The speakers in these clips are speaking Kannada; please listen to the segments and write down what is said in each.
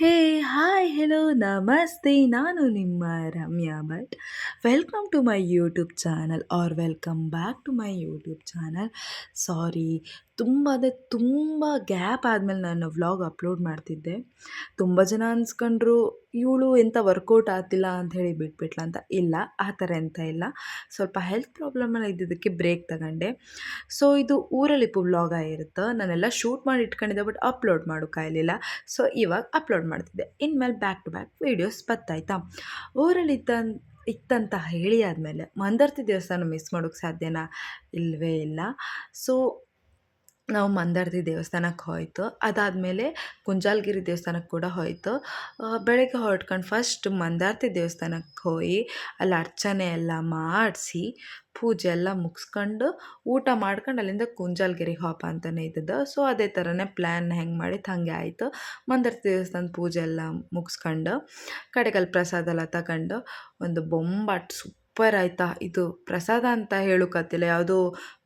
ಹೇ ಹಾಯ್ ಹೆಲೋ ನಮಸ್ತೆ ನಾನು ನಿಮ್ಮ Ramya Bhat. Welcome to my YouTube channel or welcome back to my YouTube channel. Sorry, ತುಂಬ ಗ್ಯಾಪ್ ಆದಮೇಲೆ ನಾನು ವ್ಲಾಗ್ ಅಪ್ಲೋಡ್ ಮಾಡ್ತಿದ್ದೆ. ತುಂಬ ಜನ ಅನ್ಸ್ಕೊಂಡ್ರು ಇವಳು ಎಂಥ ವರ್ಕೌಟ್ ಆಗ್ತಿಲ್ಲ ಅಂಥೇಳಿ ಬಿಟ್ಬಿಟ್ಲ ಅಂತ. ಇಲ್ಲ, ಆ ಥರ ಎಂಥ ಇಲ್ಲ. ಸ್ವಲ್ಪ ಹೆಲ್ತ್ ಪ್ರಾಬ್ಲಮೆಲ್ಲ ಇದ್ದಿದ್ದಕ್ಕೆ ಬ್ರೇಕ್ ತಗೊಂಡೆ. ಸೊ ಇದು ಊರಲ್ಲಿಪ್ಪು ವ್ಲಾಗ್ ಆಗಿರುತ್ತೆ. ನಾನೆಲ್ಲ ಶೂಟ್ ಮಾಡಿ ಇಟ್ಕೊಂಡಿದ್ದೆ, ಬಟ್ ಅಪ್ಲೋಡ್ ಮಾಡೋಕ್ಕಾಗಲಿಲ್ಲ. ಸೊ ಇವಾಗ ಅಪ್ಲೋಡ್ ಮಾಡ್ತಿದ್ದೆ. ಇನ್ಮೇಲೆ ಬ್ಯಾಕ್ ಟು ಬ್ಯಾಕ್ ವೀಡಿಯೋಸ್ ಬತ್ತಾಯ್ತಾ. ಊರಲ್ಲಿ ಇತ್ತಂತ ಹೇಳಿ ಆದಮೇಲೆ ಮಂದರ್ತಿ ದೇವಸ್ಥಾನ ಮಿಸ್ ಮಾಡೋಕ್ಕೆ ಸಾಧ್ಯನಾ? ಇಲ್ಲವೇ ಇಲ್ಲ. ಸೊ ನಾವು ಮಂದಾರ್ತಿ ದೇವಸ್ಥಾನಕ್ಕೆ ಹೋಯ್ತು. ಅದಾದಮೇಲೆ ಕುಂಜಾಲಗಿರಿ ದೇವಸ್ಥಾನಕ್ಕೆ ಕೂಡ ಹೋಯ್ತು. ಬೆಳಗ್ಗೆ ಹೊರಟ್ಕೊಂಡು ಫಸ್ಟ್ ಮಂದಾರ್ತಿ ದೇವಸ್ಥಾನಕ್ಕೆ ಹೋಗಿ ಅಲ್ಲಿ ಅರ್ಚನೆ ಎಲ್ಲ ಮಾಡಿಸಿ ಪೂಜೆ ಎಲ್ಲ ಮುಗಿಸ್ಕೊಂಡು ಊಟ ಮಾಡ್ಕೊಂಡು ಅಲ್ಲಿಂದ ಕುಂಜಾಲಗಿರಿಗೆ ಹೋಪ ಅಂತಲೇ ಇದ್ದದ್ದು. ಸೊ ಅದೇ ಥರನೇ ಪ್ಲ್ಯಾನ್ ಹೆಂಗೆ ಮಾಡಿದ್ದು ಹಾಗೆ ಆಯಿತು. ಮಂದಾರ್ತಿ ದೇವಸ್ಥಾನದ ಪೂಜೆ ಎಲ್ಲ ಮುಗಿಸ್ಕೊಂಡು ಕಡೆಗಲ್ಲಿ ಪ್ರಸಾದ ಎಲ್ಲ ತಗೊಂಡು ಒಂದು ಬೊಂಬಾಟ್ ಸೂಪರ್ ಆಯಿತಾ. ಇದು ಪ್ರಸಾದ ಅಂತ ಹೇಳೋಕ್ಕಾಗ್ತಿಲ್ಲ, ಯಾವುದೋ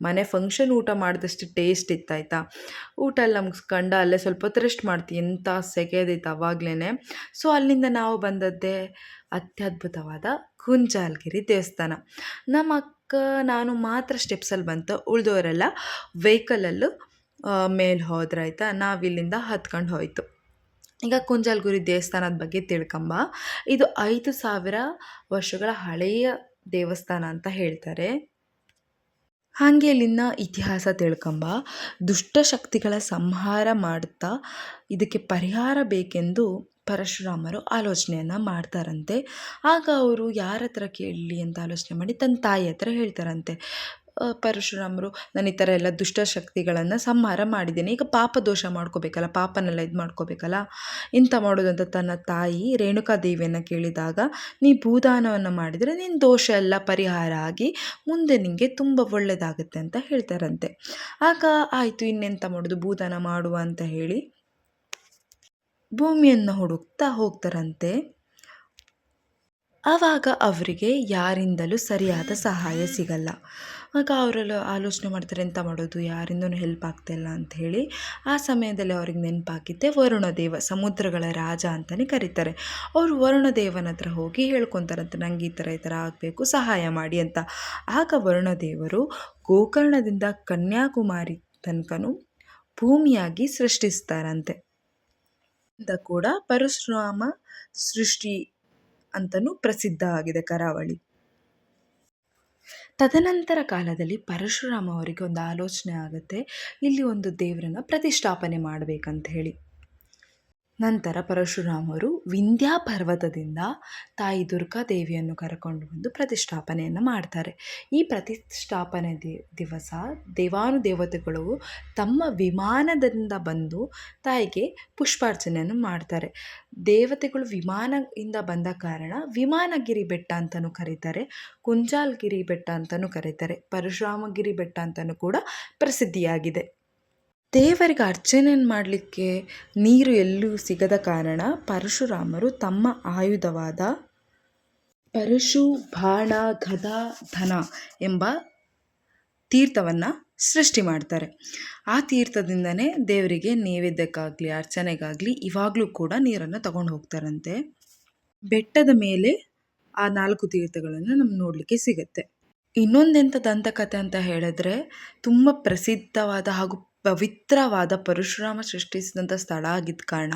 ಮನೆ ಫಂಕ್ಷನ್ ಊಟ ಮಾಡಿದಷ್ಟು ಟೇಸ್ಟ್ ಇತ್ತಾಯ್ತಾ. ಊಟ ಎಲ್ಲ ಮುಗಿಸ್ಕೊಂಡು ಅಲ್ಲೇ ಸ್ವಲ್ಪ ಹೊತ್ತು ರೆಸ್ಟ್ ಮಾಡ್ತೀವಿ, ಎಂಥ ಸೆಕೆದಿತ್ತು ಆವಾಗಲೇ. ಸೊ ಅಲ್ಲಿಂದ ನಾವು ಬಂದದ್ದೇ ಅತ್ಯದ್ಭುತವಾದ ಕುಂಜಾಲಗಿರಿ ದೇವಸ್ಥಾನ. ನಮ್ಮ ಅಕ್ಕ ನಾನು ಮಾತ್ರ ಸ್ಟೆಪ್ಸಲ್ಲಿ ಬಂತು, ಉಳಿದವರೆಲ್ಲ ವೆಹಿಕಲಲ್ಲೂ ಮೇಲೆ ಹೋದ್ರಾಯ್ತಾ. ನಾವಿಲ್ಲಿಂದ ಹತ್ಕೊಂಡು ಹೋಯ್ತು. ಈಗ ಕುಂಜಾಲಗಿರಿ ದೇವಸ್ಥಾನದ ಬಗ್ಗೆ ತಿಳ್ಕೊಂಬ. ಇದು 5,000 ವರ್ಷಗಳ ಹಳೆಯ ದೇವಸ್ಥಾನ ಅಂತ ಹೇಳ್ತಾರೆ. ಹಾಗೆ ಇಲ್ಲಿನ ಇತಿಹಾಸ ತಿಳ್ಕೊಂಬ. ದುಷ್ಟಶಕ್ತಿಗಳ ಸಂಹಾರ ಮಾಡುತ್ತಾ ಇದಕ್ಕೆ ಪರಿಹಾರ ಬೇಕೆಂದು ಪರಶುರಾಮರು ಆಲೋಚನೆಯನ್ನು ಮಾಡ್ತಾರಂತೆ. ಆಗ ಅವರು ಯಾರ ಹತ್ರ ಕೇಳಲಿ ಅಂತ ಆಲೋಚನೆ ಮಾಡಿ ತನ್ನ ತಾಯಿ ಹತ್ರ ಹೇಳ್ತಾರಂತೆ. ಪರಶುರಾಮರು, ನಾನು ಈ ಥರ ಎಲ್ಲ ದುಷ್ಟಶಕ್ತಿಗಳನ್ನು ಸಂಹಾರ ಮಾಡಿದ್ದೇನೆ, ಈಗ ಪಾಪ ದೋಷ ಮಾಡ್ಕೋಬೇಕಲ್ಲ, ಪಾಪನೆಲ್ಲ ಇದು ಮಾಡ್ಕೋಬೇಕಲ್ಲ, ಇಂಥ ಮಾಡೋದಂತ ತನ್ನ ತಾಯಿ ರೇಣುಕಾದೇವಿಯನ್ನು ಕೇಳಿದಾಗ, ನೀ ಭೂದಾನವನ್ನು ಮಾಡಿದರೆ ನಿನ್ನ ದೋಷ ಎಲ್ಲ ಪರಿಹಾರ ಆಗಿ ಮುಂದೆ ನಿನಗೆ ತುಂಬ ಒಳ್ಳೆಯದಾಗುತ್ತೆ ಅಂತ ಹೇಳ್ತಾರಂತೆ. ಆಗ ಆಯಿತು, ಇನ್ನೆಂತ ಮಾಡೋದು, ಭೂದಾನ ಮಾಡುವ ಅಂತ ಹೇಳಿ ಭೂಮಿಯನ್ನು ಹುಡುಕ್ತಾ ಹೋಗ್ತಾರಂತೆ. ಆವಾಗ ಅವರಿಗೆ ಯಾರಿಂದಲೂ ಸರಿಯಾದ ಸಹಾಯ ಸಿಗಲ್ಲ. ಆಗ ಅವರೆಲ್ಲ ಆಲೋಚನೆ ಮಾಡ್ತಾರೆ, ಎಂಥ ಮಾಡೋದು, ಯಾರಿಂದನೂ ಹೆಲ್ಪ್ ಆಗ್ತಾಯಿಲ್ಲ ಅಂಥೇಳಿ. ಆ ಸಮಯದಲ್ಲಿ ಅವ್ರಿಗೆ ನೆನಪಾಗಿದ್ದೆ ವರುಣದೇವ, ಸಮುದ್ರಗಳ ರಾಜ ಅಂತಲೇ ಕರೀತಾರೆ. ಅವರು ವರುಣದೇವನ ಹತ್ರ ಹೋಗಿ ಹೇಳ್ಕೊತಾರಂತೆ, ನಂಗೆ ಈ ಥರ ಆಗಬೇಕು, ಸಹಾಯ ಮಾಡಿ ಅಂತ. ಆಗ ವರುಣದೇವರು ಗೋಕರ್ಣದಿಂದ ಕನ್ಯಾಕುಮಾರಿ ತನಕನೂ ಭೂಮಿಯಾಗಿ ಸೃಷ್ಟಿಸ್ತಾರಂತೆ. ಇಂದ ಕೂಡ ಪರಶುರಾಮ ಸೃಷ್ಟಿ ಅಂತಲೂ ಪ್ರಸಿದ್ಧ ಆಗಿದೆ ಕರಾವಳಿ. ತದನಂತರ ಕಾಲದಲ್ಲಿ ಪರಶುರಾಮ ಅವರಿಗೆ ಒಂದು ಆಲೋಚನೆ ಆಗುತ್ತೆ, ಇಲ್ಲಿ ಒಂದು ದೇವರನ್ನು ಪ್ರತಿಷ್ಠಾಪನೆ ಮಾಡಬೇಕಂತ ಹೇಳಿ. ನಂತರ ಪರಶುರಾಮರು ವಿಂಧ್ಯ ಪರ್ವತದಿಂದ ತಾಯಿ ದುರ್ಗಾದೇವಿಯನ್ನು ಕರ್ಕೊಂಡು ಬಂದು ಪ್ರತಿಷ್ಠಾಪನೆಯನ್ನು ಮಾಡ್ತಾರೆ. ಈ ಪ್ರತಿಷ್ಠಾಪನೆ ದಿವಸ ದೇವಾನುದೇವತೆಗಳು ತಮ್ಮ ವಿಮಾನದಿಂದ ಬಂದು ತಾಯಿಗೆ ಪುಷ್ಪಾರ್ಚನೆಯನ್ನು ಮಾಡ್ತಾರೆ. ದೇವತೆಗಳು ವಿಮಾನದಿಂದ ಬಂದ ಕಾರಣ ವಿಮಾನಗಿರಿ ಬೆಟ್ಟ ಅಂತಲೂ ಕರೀತಾರೆ, ಕುಂಜಾಲಗಿರಿ ಬೆಟ್ಟ ಅಂತಲೂ ಕರೀತಾರೆ, ಪರಶುರಾಮಗಿರಿ ಬೆಟ್ಟ ಅಂತಲೂ ಕೂಡ ಪ್ರಸಿದ್ಧಿಯಾಗಿದೆ. ದೇವರಿಗೆ ಅರ್ಚನೆಯನ್ನು ಮಾಡಲಿಕ್ಕೆ ನೀರು ಎಲ್ಲೂ ಸಿಗದ ಕಾರಣ ಪರಶುರಾಮರು ತಮ್ಮ ಆಯುಧವಾದ ಪರಶು, ಬಾಣ, ಗದ, ಧನ ಎಂಬ ತೀರ್ಥವನ್ನು ಸೃಷ್ಟಿ ಮಾಡ್ತಾರೆ. ಆ ತೀರ್ಥದಿಂದನೇ ದೇವರಿಗೆ ನೈವೇದ್ಯಕ್ಕಾಗಲಿ ಅರ್ಚನೆಗಾಗಲಿ ಇವಾಗಲೂ ಕೂಡ ನೀರನ್ನು ತಗೊಂಡು ಹೋಗ್ತಾರಂತೆ. ಬೆಟ್ಟದ ಮೇಲೆ ಆ 4 ತೀರ್ಥಗಳನ್ನು ನಮ್ಗೆ ನೋಡಲಿಕ್ಕೆ ಸಿಗುತ್ತೆ. ಇನ್ನೊಂದೆಂಥ ದಂತಕಥೆ ಅಂತ ಹೇಳಿದ್ರೆ, ತುಂಬ ಪ್ರಸಿದ್ಧವಾದ ಹಾಗೂ ಪವಿತ್ರವಾದ ಪರಶುರಾಮ ಸೃಷ್ಟಿಸಿದಂಥ ಸ್ಥಳ ಆಗಿದ್ದ ಕಾರಣ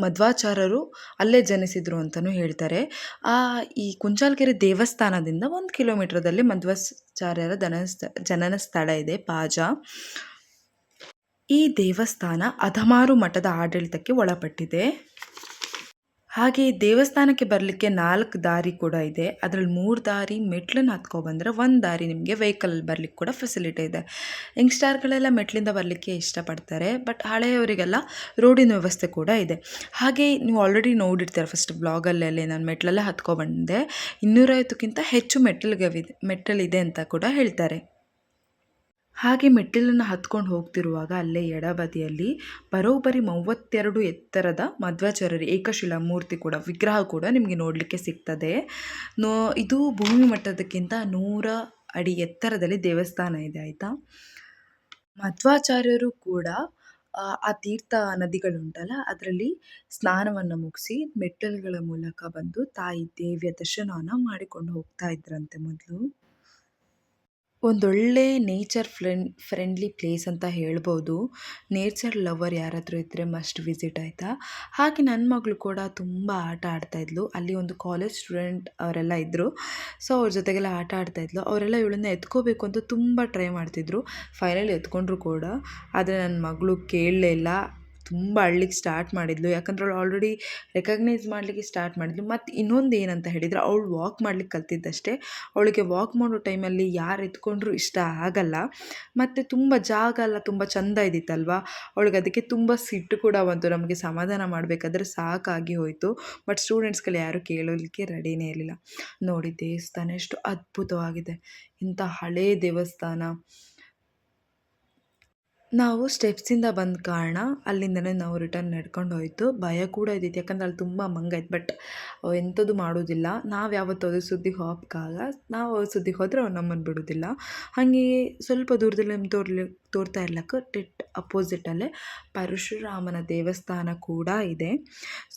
ಮಧ್ವಾಚಾರ್ಯರು ಅಲ್ಲೇ ಜನಿಸಿದರು ಅಂತಲೂ ಹೇಳ್ತಾರೆ. ಈ ಕುಂಜಾಲಗಿರಿ ದೇವಸ್ಥಾನದಿಂದ 1 ಕಿಲೋಮೀಟ್ರದಲ್ಲಿ ಮಧ್ವಾಚಾರ್ಯರ ಜನನ ಸ್ಥಳ ಇದೆ, ಪಾಜ. ಈ ದೇವಸ್ಥಾನ ಅಧಮಾರು ಮಠದ ಆಡಳಿತಕ್ಕೆ ಒಳಪಟ್ಟಿದೆ. ಹಾಗೆ ಈ ದೇವಸ್ಥಾನಕ್ಕೆ ಬರಲಿಕ್ಕೆ 4 ದಾರಿ ಕೂಡ ಇದೆ. ಅದರಲ್ಲಿ 3 ದಾರಿ ಮೆಟ್ಲನ್ನು ಹತ್ಕೊಬಂದರೆ 1 ದಾರಿ ನಿಮಗೆ ವೆಹಿಕಲ್ ಬರಲಿಕ್ಕೆ ಕೂಡ ಫೆಸಿಲಿಟಿ ಇದೆ. ಯಂಗ್ಸ್ಟಾರ್ಗಳೆಲ್ಲ ಮೆಟ್ಲಿಂದ ಬರಲಿಕ್ಕೆ ಇಷ್ಟಪಡ್ತಾರೆ, ಬಟ್ ಹಳೆಯವರಿಗೆಲ್ಲ ರೋಡಿನ ವ್ಯವಸ್ಥೆ ಕೂಡ ಇದೆ. ಹಾಗೆ ನೀವು ಆಲ್ರೆಡಿ ನೋಡಿರ್ತೀರ ಫಸ್ಟ್ ಬ್ಲಾಗಲ್ಲೇ ನಾನು ಮೆಟ್ಲಲ್ಲೇ ಹತ್ಕೊಬಂದೆ. 250ಕ್ಕಿಂತ ಹೆಚ್ಚು ಮೆಟ್ಟಲಿದೆ ಅಂತ ಕೂಡ ಹೇಳ್ತಾರೆ. ಹಾಗೆ ಮೆಟ್ಟಿಲನ್ನು ಹತ್ಕೊಂಡು ಹೋಗ್ತಿರುವಾಗ ಅಲ್ಲೇ ಎಡಬದಿಯಲ್ಲಿ ಬರೋಬ್ಬರಿ 32 ಎತ್ತರದ ಮಧ್ವಾಚಾರ್ಯರ ಏಕಶಿಲಾ ಮೂರ್ತಿ ಕೂಡ, ವಿಗ್ರಹ ಕೂಡ ನಿಮಗೆ ನೋಡಲಿಕ್ಕೆ ಸಿಗ್ತದೆ. ಇದು ಭೂಮಿ ಮಟ್ಟದಕ್ಕಿಂತ 100 ಅಡಿ ಎತ್ತರದಲ್ಲಿ ದೇವಸ್ಥಾನ ಇದೆ ಆಯಿತಾ. ಮಧ್ವಾಚಾರ್ಯರು ಕೂಡ ಆ ತೀರ್ಥ ನದಿಗಳುಂಟಲ್ಲ ಅದರಲ್ಲಿ ಸ್ನಾನವನ್ನು ಮುಗಿಸಿ ಮೆಟ್ಟಿಲುಗಳ ಮೂಲಕ ಬಂದು ತಾಯಿ ದೇವಿಯ ದರ್ಶನವನ್ನು ಮಾಡಿಕೊಂಡು ಹೋಗ್ತಾ ಇದ್ರಂತೆ ಮೊದಲು. ಒಂದೊಳ್ಳೆ ನೇಚರ್ ಫ್ರೆಂಡ್ಲಿ ಪ್ಲೇಸ್ ಅಂತ ಹೇಳ್ಬೋದು. ನೇಚರ್ ಲವರ್ ಯಾರಾದರೂ ಇದ್ದರೆ ಮಸ್ಟ್ ವಿಸಿಟ್ ಆಯಿತಾ. ಹಾಗೆ ನನ್ನ ಮಗಳು ಕೂಡ ತುಂಬ ಆಟ ಆಡ್ತಾಯಿದ್ಲು. ಅಲ್ಲಿ ಒಂದು ಕಾಲೇಜ್ ಸ್ಟೂಡೆಂಟ್ ಅವರೆಲ್ಲ ಇದ್ದರು. ಸೊ ಅವ್ರ ಜೊತೆಗೆಲ್ಲ ಆಟ ಆಡ್ತಾಯಿದ್ಲು. ಅವರೆಲ್ಲ ಇವಳನ್ನ ಎತ್ಕೋಬೇಕು ಅಂತ ತುಂಬ ಟ್ರೈ ಮಾಡ್ತಿದ್ರು. ಫೈನಲಿ ಎತ್ಕೊಂಡ್ರು ಕೂಡ. ಆದರೆ ನನ್ನ ಮಗಳು ಕೇಳಲೇ ಇಲ್ಲ. ತುಂಬ ಅಳ್ಲಿಕ್ಕೆ ಸ್ಟಾರ್ಟ್ ಮಾಡಿದ್ಲು. ಯಾಕಂದ್ರೆ ಅವಳು ಆಲ್ರೆಡಿ ರೆಕಗ್ನೈಸ್ ಮಾಡಲಿಕ್ಕೆ ಸ್ಟಾರ್ಟ್ ಮಾಡಿದ್ಲು. ಮತ್ತು ಇನ್ನೊಂದು ಏನಂತ ಹೇಳಿದರೆ ಅವಳು ವಾಕ್ ಮಾಡ್ಲಿಕ್ಕೆ ಕಲ್ತಿದ್ದಷ್ಟೇ. ಅವಳಿಗೆ ವಾಕ್ ಮಾಡೋ ಟೈಮಲ್ಲಿ ಯಾರು ಎತ್ಕೊಂಡ್ರೂ ಇಷ್ಟ ಆಗಲ್ಲ. ಮತ್ತು ತುಂಬ ಜಾಗ ಎಲ್ಲ ತುಂಬ ಚೆಂದ ಇದ್ದಿತ್ತಲ್ವ, ಅವಳಿಗೆ ಅದಕ್ಕೆ ತುಂಬ ಸಿಟ್ಟು ಕೂಡ ಬಂತು. ನಮಗೆ ಸಮಾಧಾನ ಮಾಡಬೇಕಾದ್ರೆ ಸಾಕಾಗಿ ಹೋಯಿತು. ಬಟ್ ಸ್ಟೂಡೆಂಟ್ಸ್ಗಳು ಯಾರೂ ಕೇಳೋಲಿಕ್ಕೆ ರೆಡಿನೇ ಇರಲಿಲ್ಲ. ನೋಡಿ ದೇವಸ್ಥಾನ ಎಷ್ಟು ಅದ್ಭುತವಾಗಿದೆ. ಇಂಥ ಹಳೇ ದೇವಸ್ಥಾನ. ನಾವು ಸ್ಟೆಪ್ಸಿಂದ ಬಂದ ಕಾರಣ ಅಲ್ಲಿಂದನೇ ನಾವು ರಿಟರ್ನ್ ನಡ್ಕೊಂಡು ಹೋಯಿತು. ಭಯ ಕೂಡ ಇದ್ದಿತ್ತು, ಯಾಕಂದ್ರೆ ಅಲ್ಲಿ ತುಂಬ ಮಂಗ ಇತ್ತು. ಬಟ್ ಎಂಥದ್ದು ಮಾಡೋದಿಲ್ಲ. ನಾವು ಯಾವತ್ತೂ ಅದ್ರ ಸುದ್ದಿಗೆ ಹೋಗಕ್ಕಾಗ, ನಾವು ಅವ್ರ ಸುದ್ದಿಗೆ ಹೋದರೆ ಅವ್ರು ನಮ್ಮನ್ನು ಬಿಡೋದಿಲ್ಲ. ಹಾಗೆ ಸ್ವಲ್ಪ ದೂರದಲ್ಲಿ ತೋರ್ತಾ ಇರ್ಲಕ್ಕ ಅಪೋಸಿಟಲ್ಲೇ ಪರಶುರಾಮನ ದೇವಸ್ಥಾನ ಕೂಡ ಇದೆ.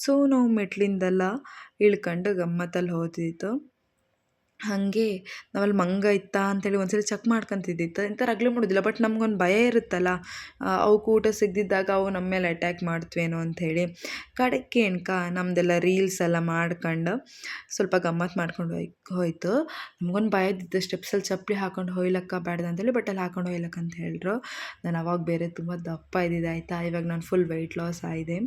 ಸೊ ನಾವು ಮೆಟ್ಲಿಂದೆಲ್ಲ ಇಳ್ಕೊಂಡು ಗಮ್ಮತ್ತಲ್ಲಿ ಹೋದಿತ್ತು. ಹಾಗೆ ನಾವಲ್ಲಿ ಮಂಗ ಇತ್ತಾ ಅಂತೇಳಿ ಒಂದ್ಸಲ ಚೆಕ್ ಮಾಡ್ಕೊಂತಿದ್ದಿತ್ತು. ಎಂಥ ರಗಳೆ ಮಾಡೋದಿಲ್ಲ. ಬಟ್ ನಮ್ಗೊಂದು ಭಯ ಇರುತ್ತಲ್ಲ, ಅವಕ್ಕೆ ಊಟ ಸಿಗದಿದ್ದಾಗ ಅವು ನಮ್ಮ ಮೇಲೆ ಅಟ್ಯಾಕ್ ಮಾಡ್ತವೇನೋ ಅಂಥೇಳಿ. ಕಡೆಗೆ ನಮ್ಮದೆಲ್ಲ ರೀಲ್ಸ್ ಎಲ್ಲ ಮಾಡ್ಕೊಂಡು ಸ್ವಲ್ಪ ಗಮ್ಮತ್ತು ಮಾಡ್ಕೊಂಡು ಹೋಯ್ತು. ನಮ್ಗೊಂದು ಭಯ ಇದ್ದಿತ್ತು, ಸ್ಟೆಪ್ಸಲ್ಲಿ ಚಪ್ಪಲಿ ಹಾಕೊಂಡು ಹೊಯ್ಲಕ್ಕ ಬ್ಯಾಡ್ದು ಅಂತೇಳಿ. ಬಟ್ ಅಲ್ಲಿ ಹಾಕೊಂಡು ಹೊಯ್ಲಕ್ಕ ಅಂತ ಹೇಳಿದ್ರು. ನಾನು ಅವಾಗ ಬೇರೆ ತುಂಬ ದಪ್ಪ ಇದ್ದಿದ್ದೆ ಆಯಿತಾ. ಇವಾಗ ನಾನು ಫುಲ್ ವೆಯ್ಟ್ ಲಾಸ್ ಆಗಿದೆ.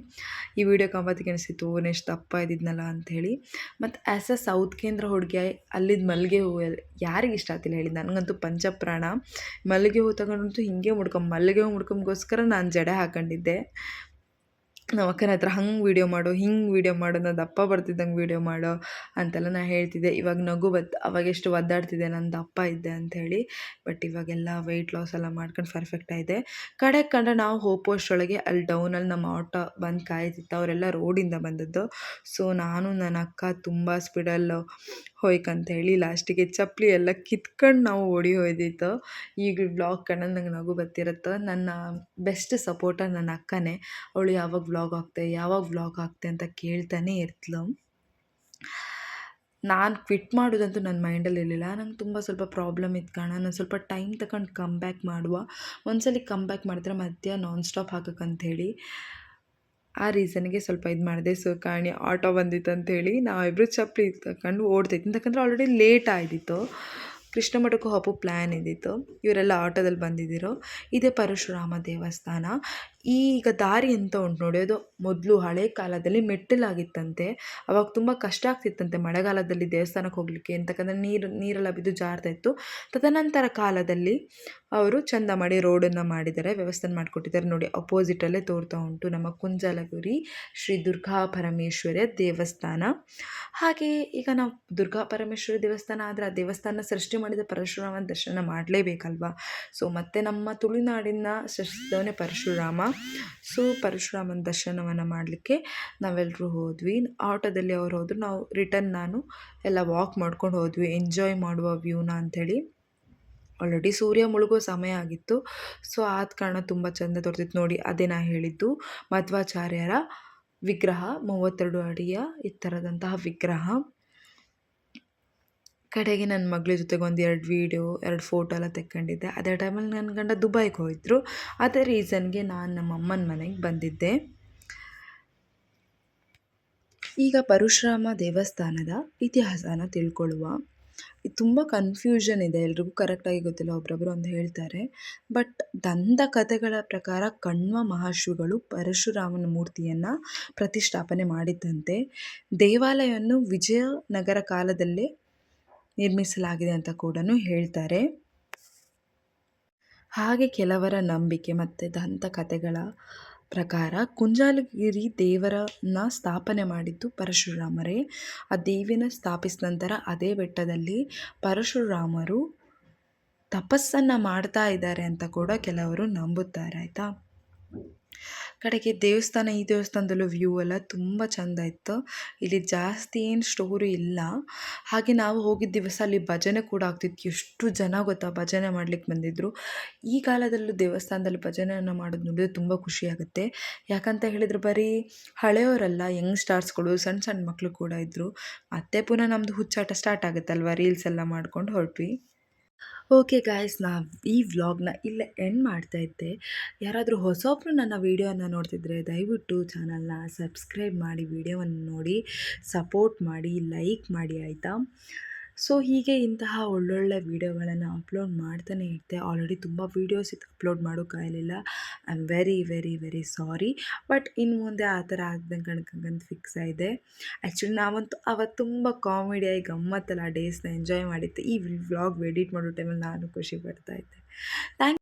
ಈ ವಿಡಿಯೋ ಕಂಬತ್ತಿಗೆ ಅನಿಸಿತ್ತು ಎಷ್ಟು ದಪ್ಪ ಇದ್ದಿದ್ನಲ್ಲ ಅಂಥೇಳಿ. ಮತ್ತು ಆ್ಯಸ್ ಅ ಸೌತ್ ಕೇಂದ್ರ ಹುಡುಗಿ ಅಲ್ಲಿ ಮಲ್ಲಿಗೆ ಹೂವು ಯಾರಿಗೆ ಇಷ್ಟ ಆಗ್ತಿಲ್ಲ ಹೇಳಿ. ನನಗಂತೂ ಪಂಚಪ್ರಾಣ. ಮಲ್ಲಿಗೆ ಹೂವು ತಗೊಂಡಂತೂ ಹಿಂಗೆ ಮಲ್ಲಿಗೆ ಹೂವು ಮುಡ್ಕೊಂಬೋಸ್ಕರ ನಾನು ಜಡೆ ಹಾಕೊಂಡಿದ್ದೆ. ನಮ್ಮ ಅಕ್ಕನ ಹತ್ರ ಹಂಗೆ ವೀಡಿಯೋ ಮಾಡು, ಹಿಂಗೆ ವೀಡಿಯೋ ಮಾಡು, ನಾನು ದಪ್ಪ ಬರ್ತಿದ್ದಂಗೆ ವೀಡಿಯೋ ಮಾಡು ಅಂತೆಲ್ಲ ನಾನು ಹೇಳ್ತಿದ್ದೆ. ಇವಾಗ ನಗು ಅವಾಗೆಷ್ಟು ಒದ್ದಾಡ್ತಿದ್ದೆ ನಾನು ದಪ್ಪ ಇದ್ದೆ ಅಂಥೇಳಿ. ಬಟ್ ಇವಾಗೆಲ್ಲ ವೆಯ್ಟ್ ಲಾಸ್ ಎಲ್ಲ ಮಾಡ್ಕೊಂಡು ಪರ್ಫೆಕ್ಟ್ ಆಗಿದೆ. ಕಡೆಗೆ ನಾವು ಹೋಗೋಷ್ಟರೊಳಗೆ ಅಲ್ಲಿ ಡೌನಲ್ಲಿ ನಮ್ಮ ಆಟೋ ಬಂದು ಕಾಯ್ತಿತ್ತು. ಅವರೆಲ್ಲ ರೋಡಿಂದ ಬಂದದ್ದು. ಸೊ ನಾನು ನನ್ನ ಅಕ್ಕ ತುಂಬ ಸ್ಪೀಡಲ್ಲಿ ಹೋಯ್ಕಂತೇಳಿ ಲಾಸ್ಟಿಗೆ ಚಪ್ಪಲಿ ಎಲ್ಲ ಕಿತ್ಕೊಂಡು ನಾವು ಓಡಿ ಹೋಯ್ದಿತ್ತು. ಈಗ ವ್ಲಾಗ್ ಕಂಡಲ್ಲಿ ನಂಗೆ ನಗು ಬರ್ತಿರುತ್ತೆ. ನನ್ನ ಬೆಸ್ಟ್ ಸಪೋರ್ಟರ್ ನನ್ನ ಅಕ್ಕನೇ. ಅವಳು ಯಾವಾಗ ವ್ಲಾಗ್ ಆಗ್ತೆ ಅಂತ ಕೇಳ್ತಾನೆ ಇರ್ತಳು. ನಾನು ಕ್ವಿಟ್ ಮಾಡೋದಂತೂ ನನ್ನ ಮೈಂಡಲ್ಲಿ ಇರಲಿಲ್ಲ. ನಂಗೆ ತುಂಬ ಸ್ವಲ್ಪ ಪ್ರಾಬ್ಲಮ್ ಇತ್ತು ಕಾರಣ ನಾನು ಸ್ವಲ್ಪ ಟೈಮ್ ತಗೊಂಡು ಕಮ್ ಬ್ಯಾಕ್ ಮಾಡುವ. ಒಂದ್ಸಲ ಕಮ್ ಬ್ಯಾಕ್ ಮಾಡಿದ್ರೆ ಮತ್ತೆ ನಾನ್ ಸ್ಟಾಪ್ ಹಾಕಕ್ಕಂಥೇಳಿ ಆ ರೀಸನ್ಗೆ ಸ್ವಲ್ಪ ಇದು ಮಾಡಿದೆ. ಸೊ ಕಾಣಿ ಆಟೋ ಬಂದಿತ್ತು ಅಂಥೇಳಿ ನಾವಿಬ್ಬರು ಚಪ್ಪಲಿ ತಗೊಂಡು ಓಡ್ತೈತಿ. ಯಾಕಂದರೆ ಆಲ್ರೆಡಿ ಲೇಟ್ ಆಗಿತ್ತು. ಕೃಷ್ಣ ಮಠಕ್ಕೂ ಹೋಗೋ ಪ್ಲ್ಯಾನ್ ಇದ್ದಿತ್ತು. ಇವರೆಲ್ಲ ಆಟೋದಲ್ಲಿ ಬಂದಿದ್ದರು. ಇದೇ ಪರಶುರಾಮ ದೇವಸ್ಥಾನ. ಈಗ ದಾರಿ ಅಂತ ಉಂಟು ನೋಡಿ, ಅದು ಮೊದಲು ಹಳೆ ಕಾಲದಲ್ಲಿ ಮೆಟ್ಟಿಲಾಗಿತ್ತಂತೆ. ಅವಾಗ ತುಂಬ ಕಷ್ಟ ಆಗ್ತಿತ್ತಂತೆ ಮಳೆಗಾಲದಲ್ಲಿ ದೇವಸ್ಥಾನಕ್ಕೆ ಹೋಗಲಿಕ್ಕೆ. ಅಂತಕ್ಕಂದ್ರೆ ನೀರೆಲ್ಲ ಬಿದ್ದು ಜಾರ್ತಾ ಇತ್ತು. ತದನಂತರ ಕಾಲದಲ್ಲಿ ಅವರು ಚಂದ ಮಾಡಿ ರೋಡನ್ನು ಮಾಡಿದ್ದಾರೆ, ವ್ಯವಸ್ಥೆ ಮಾಡಿಕೊಟ್ಟಿದ್ದಾರೆ. ನೋಡಿ ಅಪೋಸಿಟಲ್ಲೇ ತೋರ್ತಾ ಉಂಟು ನಮ್ಮ ಕುಂಜಲಗುರಿ ಶ್ರೀ ದುರ್ಗಾ ಪರಮೇಶ್ವರಿಯ ದೇವಸ್ಥಾನ. ಹಾಗೆ ಈಗ ನಾವು ದುರ್ಗಾ ಪರಮೇಶ್ವರಿ ದೇವಸ್ಥಾನ ಆದರೆ ಆ ದೇವಸ್ಥಾನ ಸೃಷ್ಟಿ ಮಾಡಿದ ಪರಶುರಾಮನ ದರ್ಶನ ಮಾಡಲೇಬೇಕಲ್ವಾ. ಸೊ ಮತ್ತು ನಮ್ಮ ತುಳುನಾಡಿನ ಸೃಷ್ಟಿಸಿದವನೇ ಪರಶುರಾಮ. ಸೊ ಪರಶುರಾಮನ ದರ್ಶನವನ್ನು ಮಾಡಲಿಕ್ಕೆ ನಾವೆಲ್ಲರೂ ಹೋದ್ವಿ. ಆಟೋದಲ್ಲಿ ಅವ್ರು ಹೋದ್ರು, ನಾವು ರಿಟರ್ನ್ ನಾನು ಎಲ್ಲ ವಾಕ್ ಮಾಡ್ಕೊಂಡು ಹೋದ್ವಿ, ಎಂಜಾಯ್ ಮಾಡುವ ವ್ಯೂನ ಅಂಥೇಳಿ. ಆಲ್ರೆಡಿ ಸೂರ್ಯ ಮುಳುಗೋ ಸಮಯ ಆಗಿತ್ತು. ಸೊ ಆದ ಕಾರಣ ತುಂಬ ಚೆಂದ ತೋರ್ತಿತ್ತು. ನೋಡಿ ಅದೇ ನಾ ಹೇಳಿದ್ದು ಮಧ್ವಾಚಾರ್ಯರ ವಿಗ್ರಹ, 32 ಅಡಿಯ ಎತ್ತರದಂತಹ ವಿಗ್ರಹ. ಕಡೆಗೆ ನನ್ನ ಮಗಳ ಜೊತೆಗೆ 2 ಫೋಟೋ ಎಲ್ಲ ತೆಕ್ಕೊಂಡಿದ್ದೆ. ಅದೇ ಟೈಮಲ್ಲಿ ನನ್ನ ಗಂಡ ದುಬೈಗೆ ಹೋಯಿದ್ರು. ಅದೇ ರೀಸನ್ಗೆ ನಾನು ನಮ್ಮ ಅಮ್ಮನ ಮನೆಗೆ ಬಂದಿದ್ದೆ. ಈಗ ಪರಶುರಾಮ ದೇವಸ್ಥಾನದ ಇತಿಹಾಸನ ತಿಳ್ಕೊಳ್ಳುವ. ಇದು ತುಂಬ ಕನ್ಫ್ಯೂಷನ್ ಇದೆ, ಎಲ್ರಿಗೂ ಕರೆಕ್ಟಾಗಿ ಗೊತ್ತಿಲ್ಲ, ಒಬ್ಬೊಬ್ಬರು ಒಂದು ಹೇಳ್ತಾರೆ. ಬಟ್ ದಂತಕಥೆಗಳ ಪ್ರಕಾರ ಕಣ್ವ ಮಹಾಶ್ವಿಗಳು ಪರಶುರಾಮನ ಮೂರ್ತಿಯನ್ನು ಪ್ರತಿಷ್ಠಾಪನೆ ಮಾಡಿದ್ದಂತೆ. ದೇವಾಲಯವನ್ನು ವಿಜಯನಗರ ಕಾಲದಲ್ಲೇ ನಿರ್ಮಿಸಲಾಗಿದೆ ಅಂತ ಕೂಡ ಹೇಳ್ತಾರೆ. ಹಾಗೆ ಕೆಲವರ ನಂಬಿಕೆ ಮತ್ತು ದಂತಕಥೆಗಳ ಪ್ರಕಾರ ಕುಂಜಲಗಿರಿ ದೇವರನ್ನ ಸ್ಥಾಪನೆ ಮಾಡಿದ್ದು ಪರಶುರಾಮರೇ. ಆ ದೇವಿನ ಸ್ಥಾಪಿಸಿದ ನಂತರ ಅದೇ ಬೆಟ್ಟದಲ್ಲಿ ಪರಶುರಾಮರು ತಪಸ್ಸನ್ನು ಮಾಡ್ತಾ ಇದ್ದಾರೆ ಅಂತ ಕೂಡ ಕೆಲವರು ನಂಬುತ್ತಾರೆ ಆಯಿತಾ. ಕಡೆಗೆ ದೇವಸ್ಥಾನ ಈ ದೇವಸ್ಥಾನದಲ್ಲೂ ವ್ಯೂ ಎಲ್ಲ ತುಂಬ ಚೆಂದ ಇತ್ತು. ಇಲ್ಲಿ ಜಾಸ್ತಿ ಏನು ಸ್ಟೋರಿ ಇಲ್ಲ. ಹಾಗೆ ನಾವು ಹೋಗಿದ್ದ ದಿವಸ ಅಲ್ಲಿ ಭಜನೆ ಕೂಡ ಆಗ್ತಿತ್ತು. ಎಷ್ಟು ಜನ ಗೊತ್ತಾ ಭಜನೆ ಮಾಡ್ಲಿಕ್ಕೆ ಬಂದಿದ್ದರು. ಈ ಕಾಲದಲ್ಲೂ ದೇವಸ್ಥಾನದಲ್ಲಿ ಭಜನೆಯನ್ನು ಮಾಡೋದು ನೋಡಿದ್ರೆ ತುಂಬ ಖುಷಿಯಾಗುತ್ತೆ. ಯಾಕಂತ ಹೇಳಿದರೆ ಬರೀ ಹಳೆಯವರಲ್ಲ, ಯಂಗ್ ಸ್ಟಾರ್ಸ್ಗಳು, ಸಣ್ಣ ಸಣ್ಣ ಮಕ್ಕಳು ಕೂಡ ಇದ್ದರು. ಮತ್ತೆ ಪುನಃ ನಮ್ಮದು ಹುಚ್ಚಾಟ ಸ್ಟಾರ್ಟ್ ಆಗುತ್ತಲ್ವ, ರೀಲ್ಸ್ ಎಲ್ಲ ಮಾಡ್ಕೊಂಡು ಹೊರಟ್ವಿ. ಓಕೆ ಗಾಯ್ಸ್, ನಾವು ಈ ವ್ಲಾಗ್ನ ಇಲ್ಲೇ ಎಂಡ್ ಮಾಡ್ತಾ ಇದ್ದೆ. ಯಾರಾದರೂ ಹೊಸೊಬ್ಬರು ನನ್ನ ವೀಡಿಯೋನ ನೋಡ್ತಿದ್ರೆ ದಯವಿಟ್ಟು ಚಾನಲ್ನ ಸಬ್ಸ್ಕ್ರೈಬ್ ಮಾಡಿ, ವೀಡಿಯೋವನ್ನು ನೋಡಿ ಸಪೋರ್ಟ್ ಮಾಡಿ, ಲೈಕ್ ಮಾಡಿ ಆಯಿತಾ. ಸೊ ಹೀಗೆ ಇಂತಹ ಒಳ್ಳೊಳ್ಳೆ ವೀಡಿಯೋಗಳನ್ನು ಅಪ್ಲೋಡ್ ಮಾಡ್ತಾನೆ ಇರ್ತೆ. ಆಲ್ರೆಡಿ ತುಂಬ ವೀಡಿಯೋಸ್ ಇತ್ತು, ಅಪ್ಲೋಡ್ ಮಾಡೋಕ್ಕಾಗಲಿಲ್ಲ. I am very very very sorry. But ಇನ್ನು ಮುಂದೆ ಆ ಥರ ಆಗ್ದಂಗೆ ಕಣ್ಕಂಗಂತ ಫಿಕ್ಸ್ ಆಗಿದೆ. ಆ್ಯಕ್ಚುಲಿ ನಾವಂತೂ ಅವತ್ತು ತುಂಬ ಕಾಮಿಡಿಯಾಗಿ ಗಮ್ಮತ್ತೆಲ್ಲ ಆ ಡೇಸ್ನ ಎಂಜಾಯ್ ಮಾಡಿದ್ದೆ. ಈ ವ್ಲಾಗ್ ಎಡಿಟ್ ಮಾಡೋ ಟೈಮಲ್ಲಿ ನಾನು ಖುಷಿ ಪಡ್ತಾ ಇದ್ದೆ. ಥ್ಯಾಂಕ್